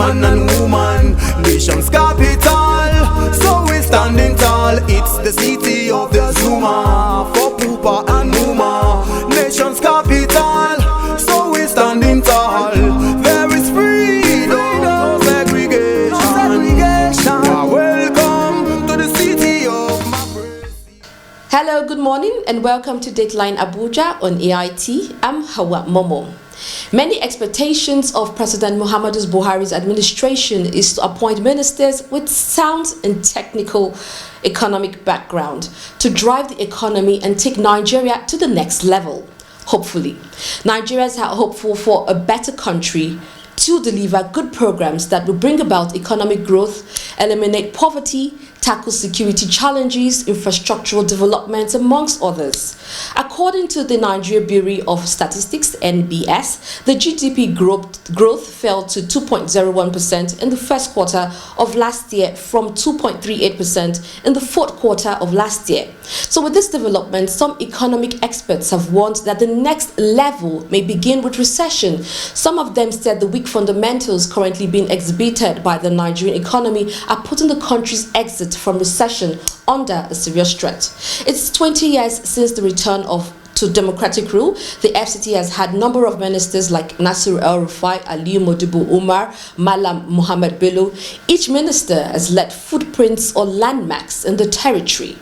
man and woman. Nation's capital, so we're standing tall. It's the city of the Zuma, for Pupa and Numa. Nation's capital, so we're standing tall. There is freedom, no segregation. Welcome to the city of democracy. Hello, good morning and welcome to Dateline Abuja on AIT. I'm Hawa Momo. Many expectations of President Muhammadu Buhari's administration is to appoint ministers with sound and technical economic background to drive the economy and take Nigeria to the next level. Hopefully, Nigerians are hopeful for a better country to deliver good programs that will bring about economic growth, eliminate poverty, tackle security challenges, infrastructural developments, amongst others. According to the Nigeria Bureau of Statistics, (NBS), the GDP growth fell to 2.01% in the first quarter of last year from 2.38% in the fourth quarter of last year. So with this development, some economic experts have warned that the next level may begin with recession. Some of them said the weak fundamentals currently being exhibited by the Nigerian economy are putting the country's exit from recession under a serious threat. It's 20 years since the return to democratic rule. The FCT has had a number of ministers like Nasir El-Rufai, Aliyu Modibo Umar, Malam Muhammad Bello. Each minister has left footprints or landmarks in the territory.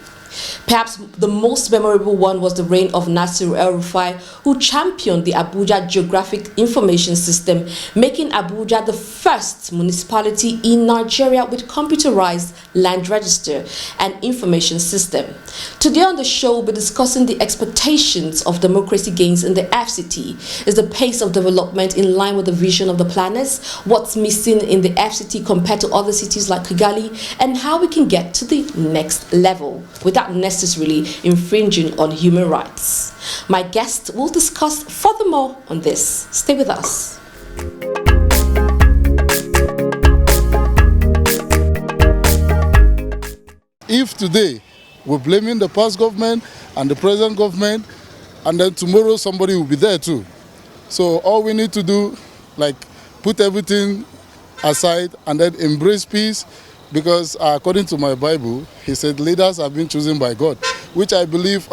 Perhaps the most memorable one was the reign of Nasir El-Rufai, who championed the Abuja Geographic Information System, making Abuja the first municipality in Nigeria with computerized land register and information system. Today on the show, we'll be discussing the expectations of democracy gains in the FCT. Is the pace of development in line with the vision of the planners? What's missing in the FCT compared to other cities like Kigali? And how we can get to the next level without necessarily infringing on human rights. My guest will discuss furthermore on this. Stay with us. If today we're blaming the past government and the present government, and then tomorrow somebody will be there too. So all we need to do, like, put everything aside and then embrace peace. Because according to my Bible, he said leaders have been chosen by God, which I believe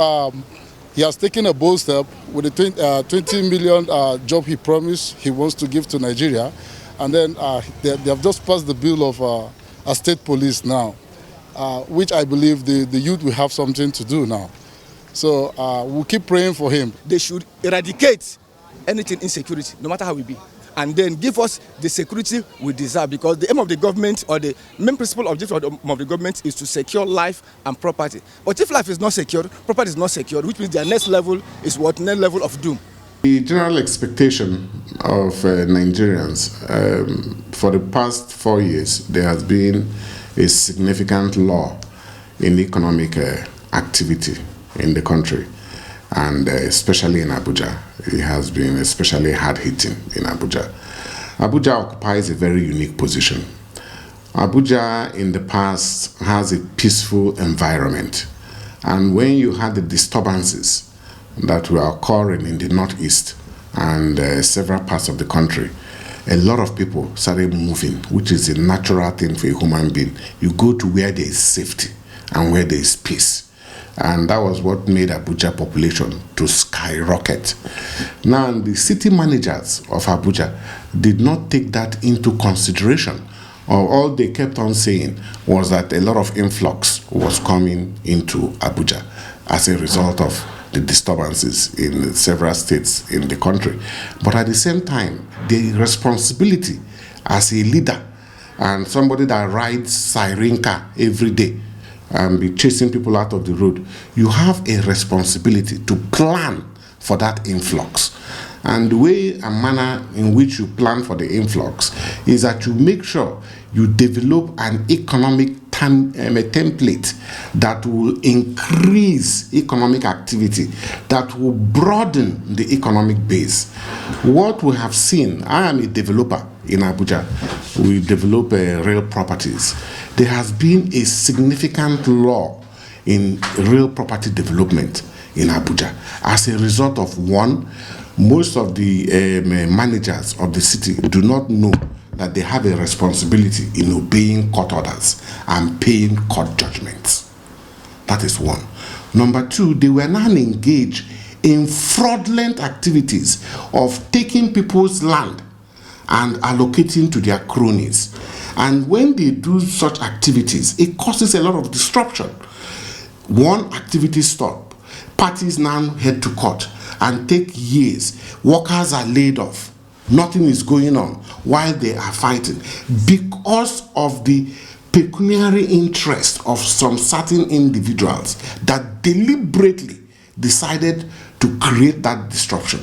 he has taken a bold step with the 20 million job he promised he wants to give to Nigeria. And then they have just passed the bill of a state police now, which I believe the youth will have something to do now. So we'll keep praying for him. They should eradicate anything insecurity, no matter how it be, and then give us the security we deserve, because the aim of the government, or the main principle objective of the government, is to secure life and property. But if life is not secured, property is not secured, which means their next level is what? Next level of doom. The general expectation of Nigerians for the past 4 years, there has been a significant lull in economic activity in the country, and especially in Abuja. It has been especially hard-hitting in Abuja. Abuja occupies a very unique position. Abuja in the past has a peaceful environment, and when you had the disturbances that were occurring in the northeast and several parts of the country, a lot of people started moving, which is a natural thing for a human being. You go to where there is safety and where there is peace. And that was what made Abuja population to skyrocket. Now, the city managers of Abuja did not take that into consideration. All they kept on saying was that a lot of influx was coming into Abuja as a result of the disturbances in several states in the country. But at the same time, the responsibility as a leader and somebody that rides siren car every day and be chasing people out of the road, you have a responsibility to plan for that influx. And the way and manner in which you plan for the influx is that you make sure you develop an economic template that will increase economic activity, that will broaden the economic base. What we have seen, I am a developer in Abuja. We develop real properties. There has been a significant lull in real property development in Abuja as a result of, one, most of the managers of the city do not know that they have a responsibility in obeying court orders and paying court judgments. That is one. Number two, they were now engaged in fraudulent activities of taking people's land and allocating to their cronies. And when they do such activities, it causes a lot of disruption. One activity stop, parties now head to court and take years. Workers are laid off. Nothing is going on while they are fighting because of the pecuniary interest of some certain individuals that deliberately decided to create that disruption.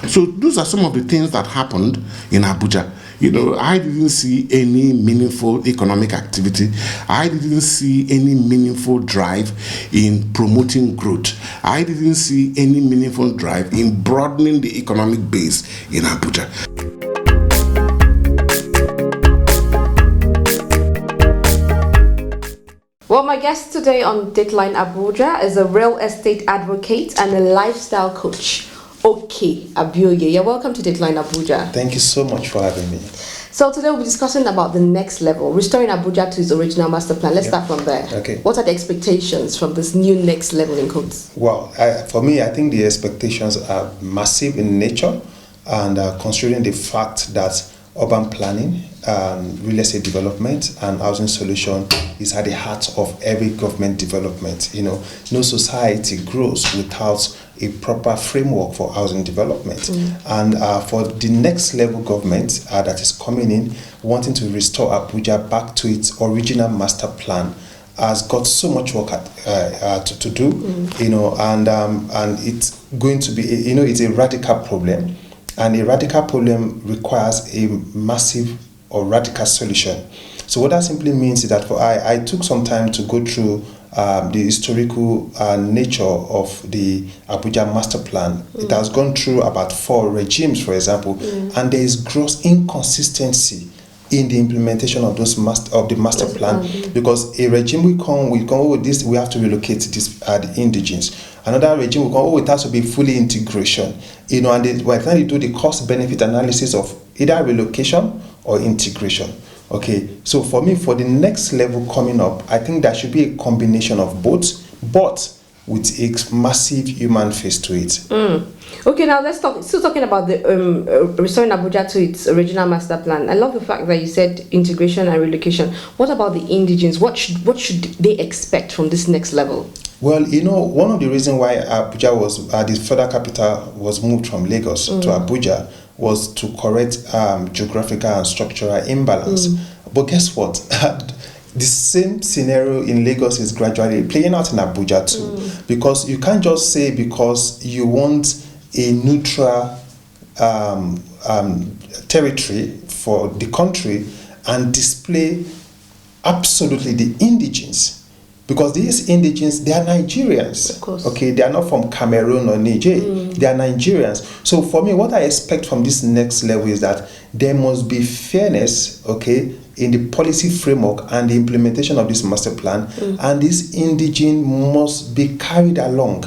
So those are some of the things that happened in Abuja. You know, I didn't see any meaningful economic activity. I didn't see any meaningful drive in promoting growth. I didn't see any meaningful drive in broadening the economic base in Abuja. Well, my guest today on Dateline Abuja is a real estate advocate and a lifestyle coach. Okay, Abioye. You're welcome to Dateline Abuja. Thank you so much for having me. So today we'll be discussing about the next level, restoring Abuja to its original master plan. Let's start from there. Okay. What are the expectations from this new next level in codes? Well, for me, I think the expectations are massive in nature, and considering the fact that urban planning, real estate development, and housing solution is at the heart of every government development. You know, no society grows without a proper framework for housing development. And for the next level government that is coming in, wanting to restore Abuja back to its original master plan, has got so much work to do, you know, and it's going to be, you know, it's a radical problem. And a radical problem requires a massive or radical solution. So what that simply means is that I took some time to go through the historical nature of the Abuja master plan. It has gone through about 4 regimes, for example, and there is gross inconsistency in the implementation of those the master plan, because a regime will come with this, we have to relocate this the indigens. Another regime will come, it has to be fully integration. You know, and by the time you do the cost benefit analysis of either relocation or integration. Okay, so for me, for the next level coming up, I think there should be a combination of both, but with a massive human face to it. Okay, now let's talk. Still talking about the restoring Abuja to its original master plan. I love the fact that you said integration and relocation. What about the indigenes? What should they expect from this next level? Well, you know, one of the reasons why Abuja was the federal capital was moved from Lagos to Abuja was to correct geographical and structural imbalance. But guess what? The same scenario in Lagos is gradually playing out in Abuja too, because you can't just say because you want a neutral territory for the country and display absolutely the indigenes. Because these indigenes, they are Nigerians. Of course. Okay, they are not from Cameroon or Niger. They are Nigerians. So for me, what I expect from this next level is that there must be fairness, okay, in the policy framework and the implementation of this master plan, and this indigene must be carried along.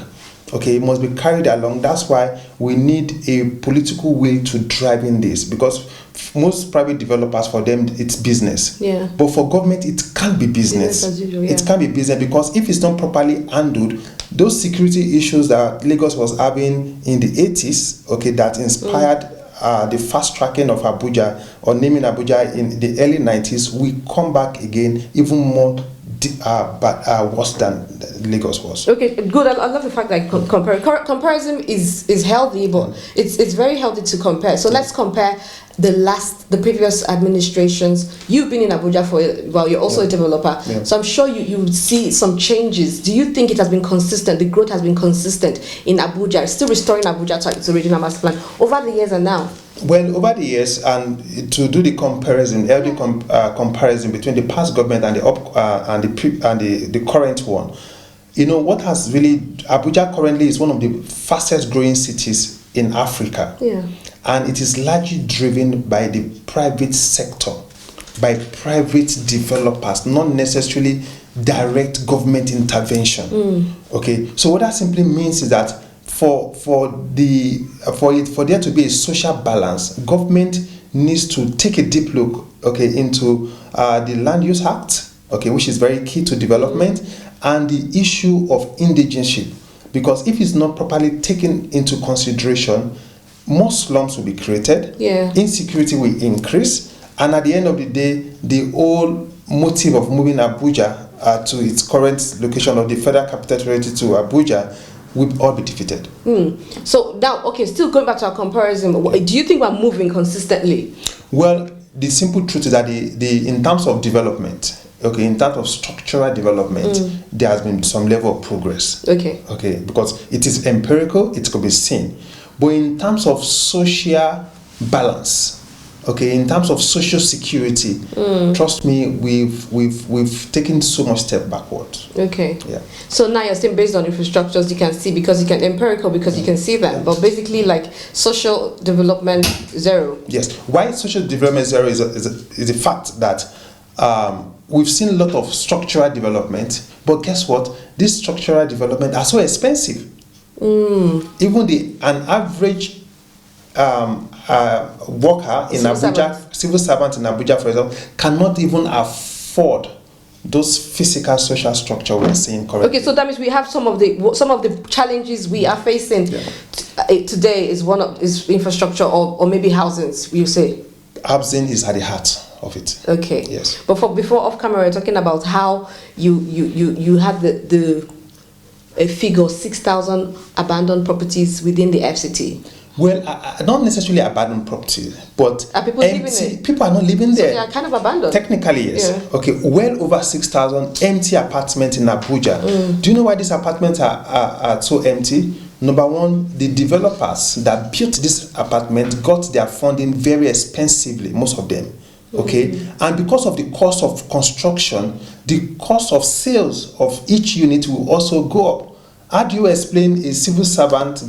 Okay, it must be carried along. That's why we need a political way to drive in this, because most private developers, for them, it's business. Yeah. But for government, it can't be business. As usual, yeah. It can't be business, because if it's not properly handled, those security issues that Lagos was having in the 80s, okay, that inspired the fast tracking of Abuja or naming Abuja in the early 90s, we come back again even more worse than Lagos was. Okay, good. I love the fact that comparison is healthy, but it's very healthy to compare. So let's compare the previous administrations. You've been in Abuja for well, you're also a developer, so I'm sure you see some changes. Do you think it has been consistent? The growth has been consistent in Abuja, still restoring Abuja to its original master plan over the years and now? Well, over the years, and to do the comparison, comparison between the past government and the current one, you know what has really, Abuja currently is one of the fastest growing cities in Africa. Yeah. And it is largely driven by the private sector, by private developers, not necessarily direct government intervention. Okay, so what that simply means is that for there to be a social balance, government needs to take a deep look okay, into the Land Use Act, okay, which is very key to development, and the issue of indigenship. Because if it's not properly taken into consideration, more slums will be created, insecurity will increase, and at the end of the day, the whole motive of moving Abuja to its current location of the Federal Capital Territory to Abuja will all be defeated. So now, okay, still going back to our comparison, do you think we're moving consistently? Well, the simple truth is that in terms of development, okay, in terms of structural development, there has been some level of progress. Okay, because it is empirical, it could be seen. But in terms of social balance, okay, in terms of social security, trust me, we've taken so much step backward. Okay. Yeah. So now you're saying based on infrastructures you can see, because you can empirical because you can see them, but basically like social development zero. Yes. Why social development zero is the fact that we've seen a lot of structural development, but guess what? This structural development are so expensive. Even an average worker in Abuja, civil servant in Abuja, for example, cannot even afford those physical social structure we're seeing currently. Okay, so that means we have some of the challenges we are facing today is infrastructure or maybe housings. You say housing is at the heart of it. Okay. Yes. But before off camera, we're talking about how you had a figure 6,000 abandoned properties within the FCT. Well, not necessarily abandoned property, but are people living there? People are not living there. So they are kind of abandoned. Technically, yes. Yeah. Okay, well over 6,000 empty apartments in Abuja. Do you know why these apartments are so empty? Number one, the developers that built this apartment got their funding very expensively, most of them. Okay, and because of the cost of construction, the cost of sales of each unit will also go up. How do you explain a civil servant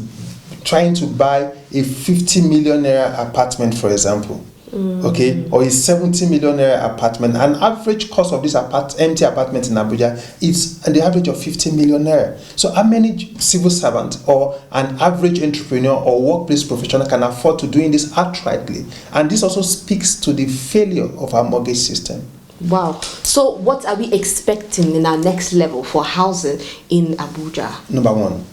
trying to buy a 50 million naira apartment, for example, okay, or a 70 million naira apartment? An average cost of this empty apartment in Abuja is the average of 50 million naira. So how many civil servants or an average entrepreneur or workplace professional can afford to doing this outrightly? And this also speaks to the failure of our mortgage system. Wow. So what are we expecting in our next level for housing in Abuja? Number one,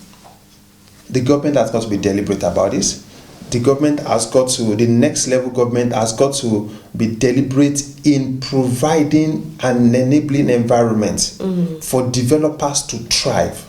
the government has got to be deliberate about this. The next level government has got to be deliberate in providing an enabling environment for developers to thrive.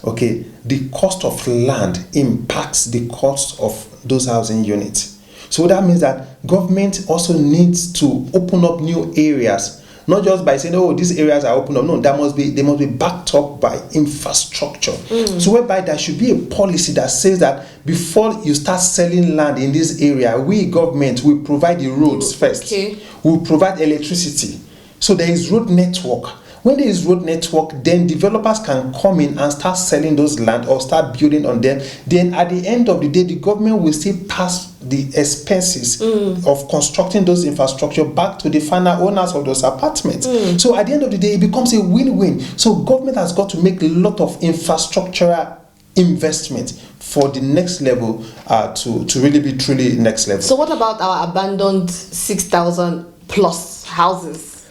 Okay, the cost of land impacts the cost of those housing units. So that means that government also needs to open up new areas, not just by saying, oh, these areas are open up. No, they must be backed up by infrastructure. So whereby there should be a policy that says that before you start selling land in this area, we government will provide the roads first. Okay. We'll provide electricity. So there is road network. When there is road network, then developers can come in and start selling those land or start building on them. Then at the end of the day, the government will still pass the expenses of constructing those infrastructure back to the final owners of those apartments. So at the end of the day, it becomes a win-win. So government has got to make a lot of infrastructural investment for the next level to really be truly next level. So what about our abandoned 6,000 plus houses?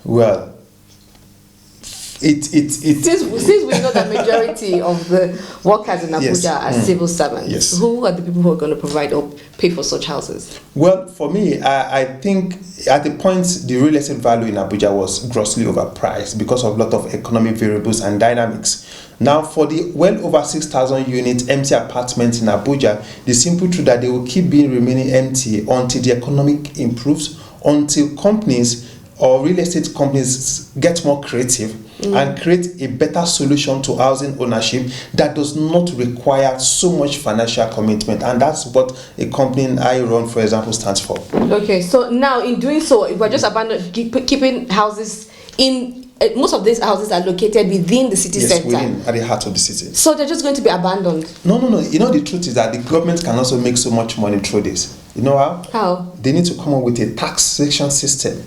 Well, Since we know that majority of the workers in Abuja are civil servants, who are the people who are going to provide or pay for such houses? Well, for me, I think at the point the real estate value in Abuja was grossly overpriced because of a lot of economic variables and dynamics. Now, for the well over 6,000 units empty apartments in Abuja, the simple truth that they will keep remaining empty until the economic improves, until companies or real estate companies get more creative and create a better solution to housing ownership that does not require so much financial commitment. And that's what a company I run, for example, stands for. Okay, so now in doing so, if we're just keeping houses in, most of these houses are located within the city center. Yes, at the heart of the city. So they're just going to be abandoned? No. You know, the truth is that the government can also make so much money through this. You know how? How? They need to come up with a taxation system.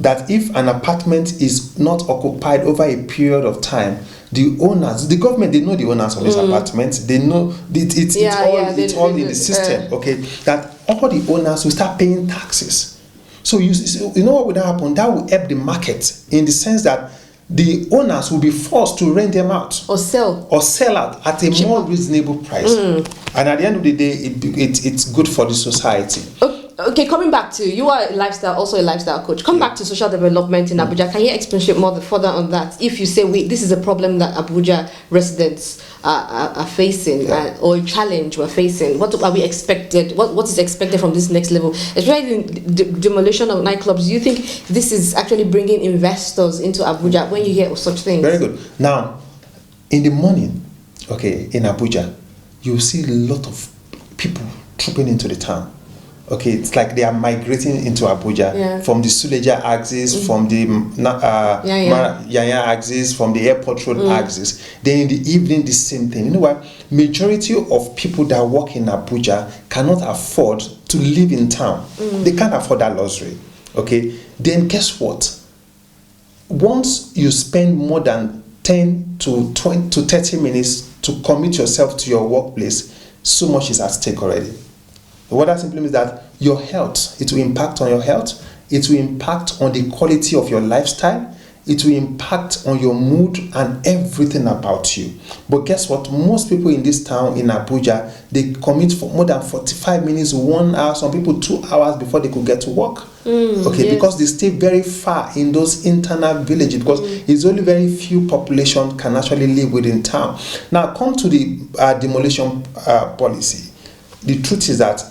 That if an apartment is not occupied over a period of time, the owners, the government, they know the owners of these apartments. They know it's all in the system. Okay, that all the owners will start paying taxes. So you know what would happen? That will help the market in the sense that the owners will be forced to rent them out or sell out at a more reasonable price. And at the end of the day, it's good for the society. Okay, coming back to you are also a lifestyle coach. Come back to social development in Abuja. Can you expatiate more further on that? If you say this is a problem that Abuja residents are facing, or a challenge we're facing, what are we expected? What is expected from this next level? Especially the demolition of nightclubs. Do you think this is actually bringing investors into Abuja when you hear of such things? Very good. Now, in the morning, in Abuja, you see a lot of people trooping into the town. Okay, it's like they are migrating into Abuja from the Suleja axis, from the Yanya axis, from the airport road axis. Then in the evening, the same thing. You know what? Majority of people that work in Abuja cannot afford to live in town. They can't afford that luxury. Okay, then guess what? Once you spend more than 10 to 20 to 30 minutes to commit yourself to your workplace, so much is at stake already. What that simply means that your health, it will impact on your health, it will impact on the quality of your lifestyle, it will impact on your mood and everything about you. But guess what? Most people in this town, in Abuja, they commit for more than 45 minutes, 1 hour, some people 2 hours before they could get to work. Because they stay very far in those internal villages, because it's only very few population can actually live within town. Now, come to the demolition policy. The truth is that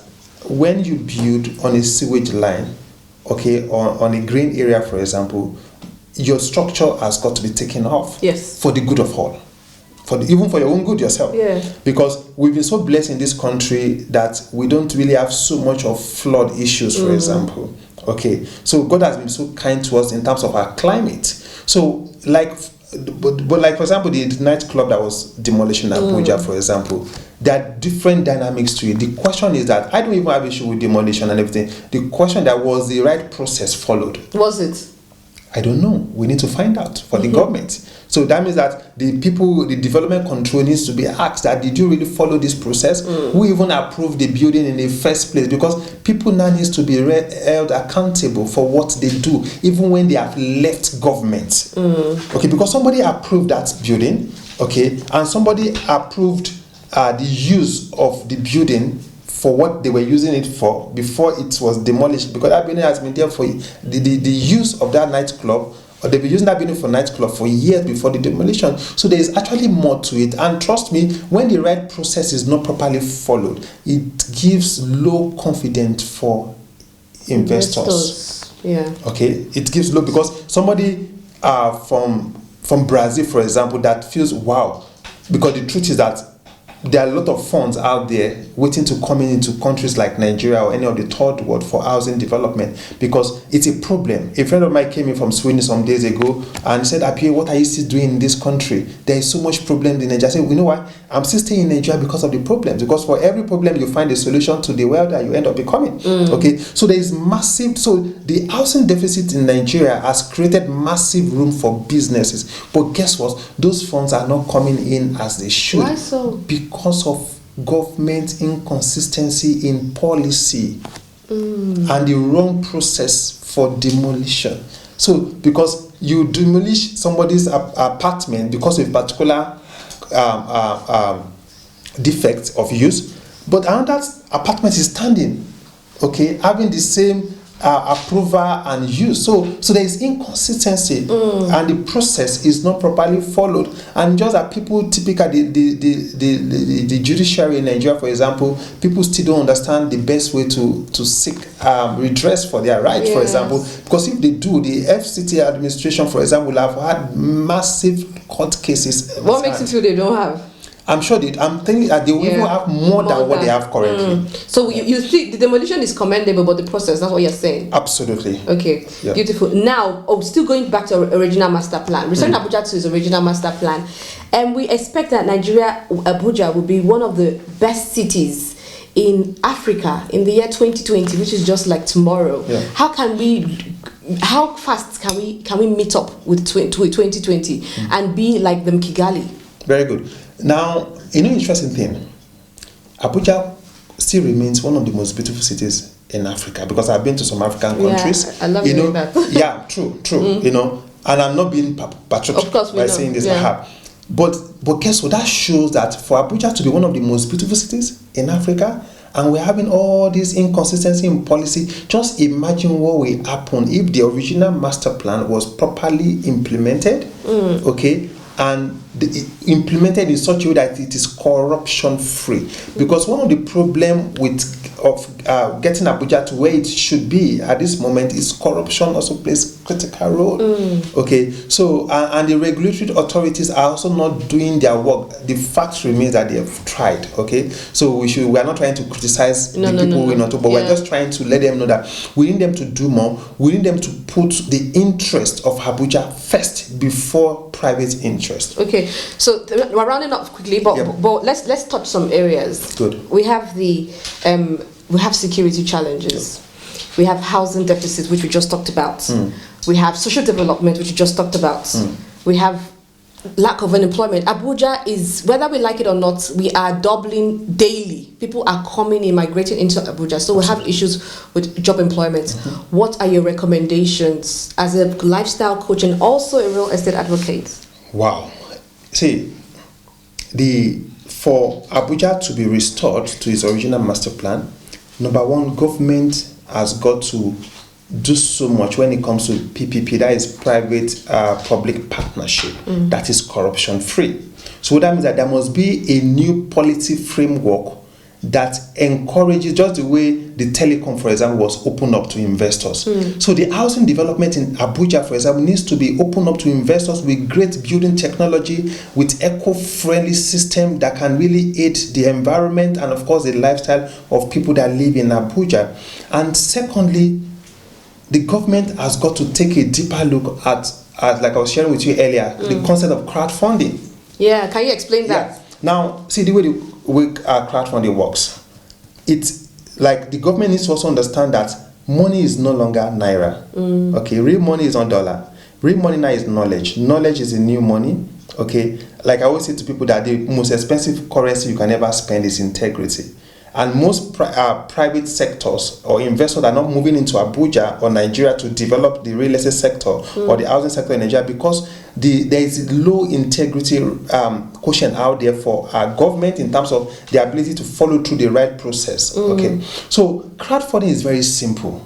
when you build on a sewage line, on a green area, for example, your structure has got to be taken off for the good of all, even for your own good yourself. Because we've been so blessed in this country that we don't really have so much of flood issues, for example. So God has been so kind to us in terms of our climate. So but like for example, the nightclub that was demolished in Abuja, for example, there are different dynamics to it. The question is that I don't even have issue with demolition and everything. The question that was the right process followed. Was it? I don't know. We need to find out for the government. So that means that the development control needs to be asked that did you really follow this process? Who even approved the building in the first place? Because people now needs to be held accountable for what they do, even when they have left government. Because somebody approved that building, and somebody approved the use of the building for what they were using it for before it was demolished, because that building has been there for the use of that nightclub, or they've been using that building for nightclub for years before the demolition. So there is actually more to it, and trust me, when the right process is not properly followed, it gives low confidence for investors. It gives low, because somebody from Brazil, for example, that feels wow, because the truth is that there are a lot of funds out there waiting to come into countries like Nigeria or any of the third world for housing development, because it's a problem. A friend of mine came in from Sweden some days ago and said, Apie, what are you still doing in this country? There is so much problem in Nigeria. I said, you know what? I'm still staying in Nigeria because of the problems. Because for every problem, you find a solution to the well that you end up becoming. So there is massive. So the housing deficit in Nigeria has created massive room for businesses. But guess what? Those funds are not coming in as they should. Why so? Because of government inconsistency in policy and the wrong process for demolition. So because you demolish somebody's apartment because of a particular defect of use, but another apartment is standing, having the same approval and use. So there is inconsistency and the process is not properly followed. And just that people typically, the judiciary in Nigeria, for example, people still don't understand the best way to seek redress for their rights, for example. Because if they do, the FCT administration, for example, will have had massive court cases. What makes you feel they don't have? I'm sure I'm thinking that they will even have more than what they have currently. So you see, the demolition is commendable, but the process, that's what you're saying? Absolutely. Okay, beautiful. Now, still going back to our original master plan. Returning Abuja to his original master plan. And we expect that Abuja will be one of the best cities in Africa in the year 2020, which is just like tomorrow. How fast can we meet up with 2020 and be like them Kigali? Very good. Now, interesting thing, Abuja still remains one of the most beautiful cities in Africa, because I've been to some African countries. I love hearing that. Yeah, true. And I'm not being patriotic by saying this. But guess what? That shows that for Abuja to be one of the most beautiful cities in Africa, and we're having all this inconsistency in policy. Just imagine what will happen if the original master plan was properly implemented, okay, and implemented in such a way that it is corruption free. Because one of the problems getting Abuja to where it should be at this moment is corruption also plays critical role. Okay, so and the regulatory authorities are also not doing their work. The fact remains that they have tried. Okay, so we are not trying to criticize the people we're not, but we're just trying to let them know that we need them to do more. We need them to put the interest of Abuja first before private interest. Okay, so we're rounding up quickly, but let's touch some areas. Good. We have we have security challenges. We have housing deficit, which we just talked about. We have social development, which we just talked about. We have lack of unemployment. Abuja is, whether we like it or not, we are doubling daily. People are coming in, migrating into Abuja. So we have issues with job employment. What are your recommendations as a lifestyle coach and also a real estate advocate? Wow. See, for Abuja to be restored to its original master plan, number one, government has got to do so much when it comes to PPP, that is private public partnership, that is corruption free. So that means that there must be a new policy framework that encourages, just the way the telecom, for example, was opened up to investors. So the housing development in Abuja, for example, needs to be opened up to investors with great building technology, with eco-friendly system that can really aid the environment and, of course, the lifestyle of people that live in Abuja. And secondly, the government has got to take a deeper look at like I was sharing with you earlier, the concept of crowdfunding. Yeah, can you explain that? Yeah. Now, see the way crowdfunding works. It's like the government needs to also understand that money is no longer naira. Okay, real money is not dollar. Real money now is knowledge. Knowledge is the new money. Okay, like I always say to people that the most expensive currency you can ever spend is integrity. And most private sectors or investors are not moving into Abuja or Nigeria to develop the real estate sector or the housing sector in Nigeria because there is low integrity quotient out there for our government in terms of the ability to follow through the right process. Okay, so crowdfunding is very simple.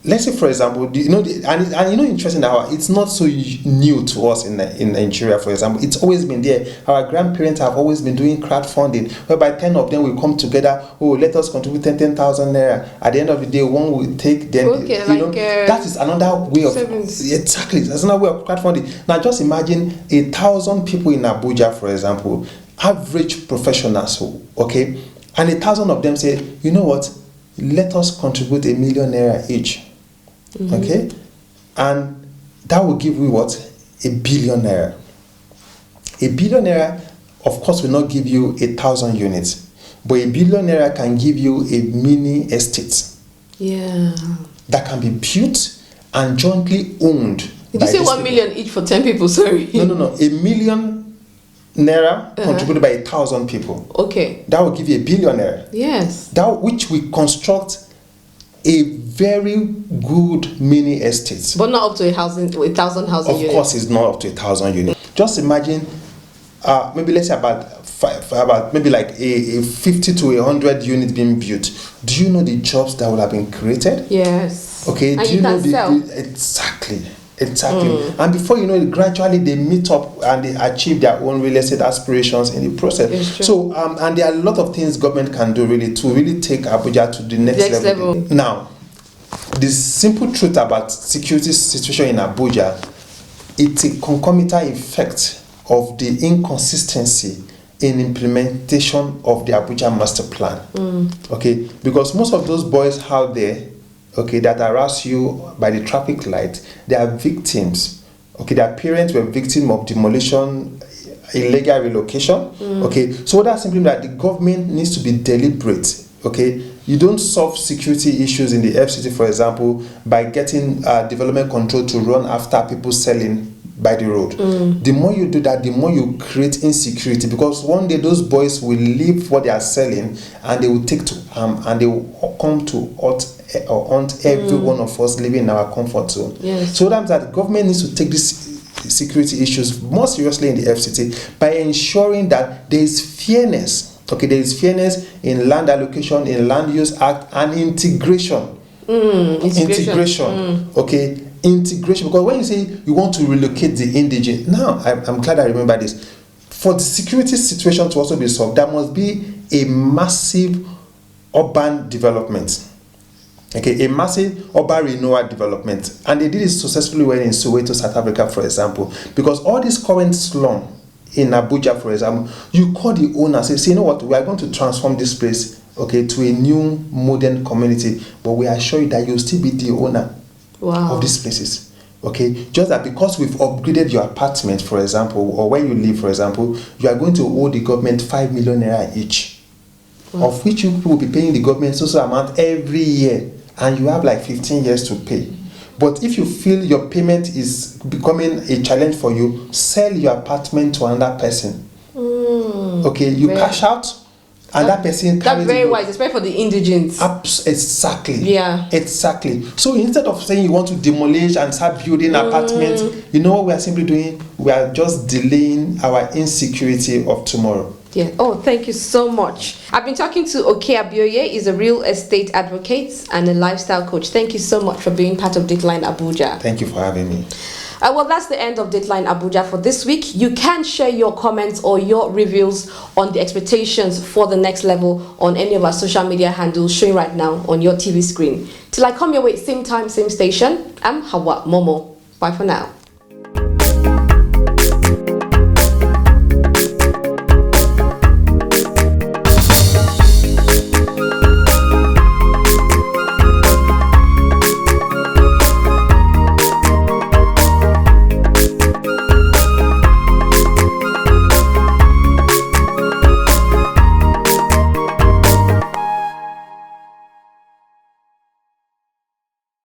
Let's say, for example, interesting how it's not so new to us in Nigeria, for example. It's always been there. Our grandparents have always been doing crowdfunding, whereby 10 of them will come together, let us contribute 10,000 naira. At the end of the day, one will take, then, that is another way of, exactly, that's another way of crowdfunding. Now, just imagine 1,000 people in Abuja, for example, average professionals, okay, and 1,000 of them say, you know what, let us contribute 1 million naira each. Okay, and that will give you what? 1 billion naira. 1 billion naira, of course, will not give you 1,000 units, but 1 billion naira can give you a mini estate. Yeah, that can be built and jointly owned. Did you say 1 million each for 10 people? Sorry. No. 1 million naira contributed by 1,000 people. Okay, that will give you 1 billion naira. Yes, that which we construct a very good mini estate. But not up to 1,000 housing units. Of course, it's not up to 1,000 units. Just imagine, maybe let's say about maybe like a 50 to 100 units being built. Do you know the jobs that would have been created? Yes. Okay. And do you know exactly? And before you know it, gradually they meet up and they achieve their own real estate aspirations in the process. So and there are a lot of things government can do to really take Abuja to the next level. Now, the simple truth about security situation in Abuja, it's a concomitant effect of the inconsistency in implementation of the Abuja master plan. Okay, because most of those boys out there, okay, that harass you by the traffic light, they are victims. Okay, their parents were victims of demolition, illegal relocation. Okay, so that simply means that the government needs to be deliberate. Okay, you don't solve security issues in the FCT, for example, by getting development control to run after people selling by the road. The more you do that, the more you create insecurity, because one day those boys will leave what they are selling and they will take to and they will come to haunt every one of us living in our comfort zone. Yes. So that the government needs to take these security issues more seriously in the FCT by ensuring that there is fairness. Okay, there is fairness in land allocation, in land use act, and integration. Integration. Okay, integration. Because when you say you want to relocate the indigent, now I'm glad I remember this. For the security situation to also be solved, there must be a massive urban development. Okay, a massive urban renewal development. And they did it successfully well in Soweto, South Africa, for example. Because all this current slum in Abuja, for example, you call the owner, say, you know what, we are going to transform this place, okay, to a new modern community. But we assure you that you'll still be the owner of these places. Okay, just that because we've upgraded your apartment, for example, or where you live, for example, you are going to owe the government 5 million naira each. Of which you people will be paying the government so amount every year. And you have like 15 years to pay. But if you feel your payment is becoming a challenge for you, sell your apartment to another person. Okay, you cash out, and that person carries. That's very wise, especially for the indigents. Exactly. Yeah. Exactly. So instead of saying you want to demolish and start building apartments, you know what we are simply doing? We are just delaying our insecurity of tomorrow. Yeah. Oh, thank you so much. I've been talking to Oke Abioye. He's a real estate advocate and a lifestyle coach. Thank you so much for being part of Dateline Abuja. Thank you for having me. Well, that's the end of Dateline Abuja for this week. You can share your comments or your reviews on the expectations for the next level on any of our social media handles showing right now on your TV screen. Till I come your way, same time, same station, I'm Hawa Momo. Bye for now.